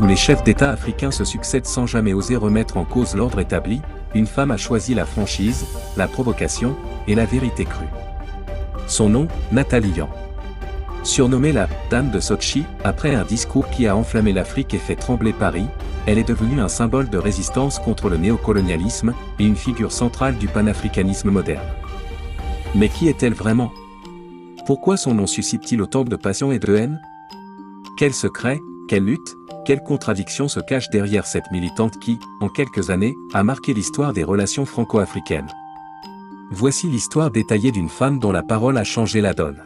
où les chefs d'État africains se succèdent sans jamais oser remettre en cause l'ordre établi, une femme a choisi la franchise, la provocation, et la vérité crue. Son nom, Nathalie Yan. Surnommée la « Dame de Sochi », après un discours qui a enflammé l'Afrique et fait trembler Paris, elle est devenue un symbole de résistance contre le néocolonialisme, et une figure centrale du panafricanisme moderne. Mais qui est-elle vraiment? Pourquoi son nom suscite-t-il autant de passion et de haine? Quel secret, quelle lutte, quelle contradiction se cache derrière cette militante qui, en quelques années, a marqué l'histoire des relations franco-africaines? Voici l'histoire détaillée d'une femme dont la parole a changé la donne.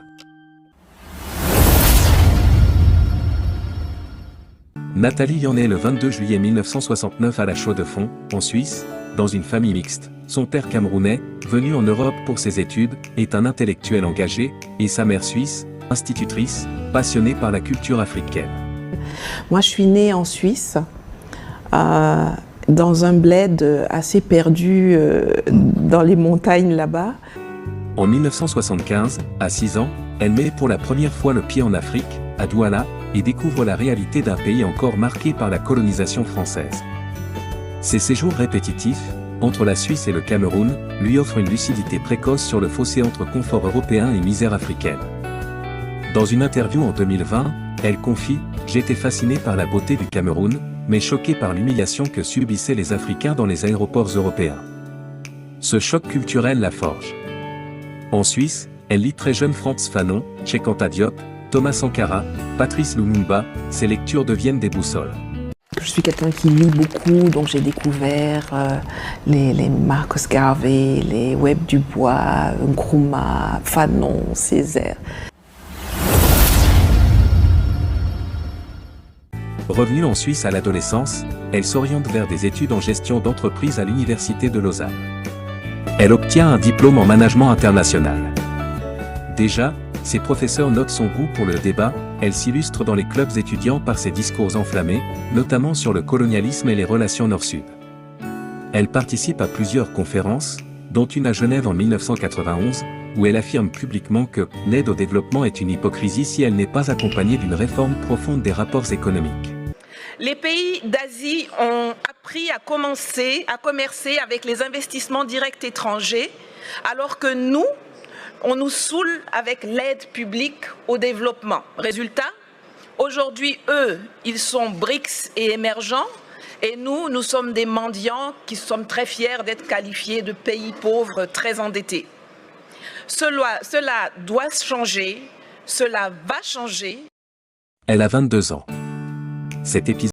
Nathalie Yan est le 22 juillet 1969 à La Chaux-de-Fonds, en Suisse, dans une famille mixte. Son père camerounais, venu en Europe pour ses études, est un intellectuel engagé, et sa mère suisse, institutrice, passionnée par la culture africaine. Moi, je suis née en Suisse, dans un bled assez perdu dans les montagnes là-bas. En 1975, à 6 ans, elle met pour la première fois le pied en Afrique, à Douala, et découvre la réalité d'un pays encore marqué par la colonisation française. Ces séjours répétitifs, entre la Suisse et le Cameroun, lui offrent une lucidité précoce sur le fossé entre confort européen et misère africaine. Dans une interview en 2020, elle confie « J'étais fascinée par la beauté du Cameroun, mais choquée par l'humiliation que subissaient les Africains dans les aéroports européens. » Ce choc culturel la forge. En Suisse, elle lit très jeune Frantz Fanon, Cheikh Anta Diop, Thomas Sankara, Patrice Lumumba, ses lectures deviennent des boussoles. Je suis quelqu'un qui lit beaucoup, donc j'ai découvert les Marcus Garvey, les Webb du Bois, Nkrumah, Fanon, Césaire. Revenue en Suisse à l'adolescence, elle s'oriente vers des études en gestion d'entreprise à l'université de Lausanne. Elle obtient un diplôme en management international. Déjà, ses professeurs notent son goût pour le débat, elle s'illustre dans les clubs étudiants par ses discours enflammés, notamment sur le colonialisme et les relations Nord-Sud. Elle participe à plusieurs conférences, dont une à Genève en 1991, où elle affirme publiquement que l'aide au développement est une hypocrisie si elle n'est pas accompagnée d'une réforme profonde des rapports économiques. Les pays d'Asie ont appris à commercer avec les investissements directs étrangers, alors que nous, on nous saoule avec l'aide publique au développement. Résultat, aujourd'hui, eux, ils sont BRICS et émergents, et nous, nous sommes des mendiants qui sommes très fiers d'être qualifiés de pays pauvres très endettés. Cela doit changer, cela va changer. Elle a 22 ans. Cet épisode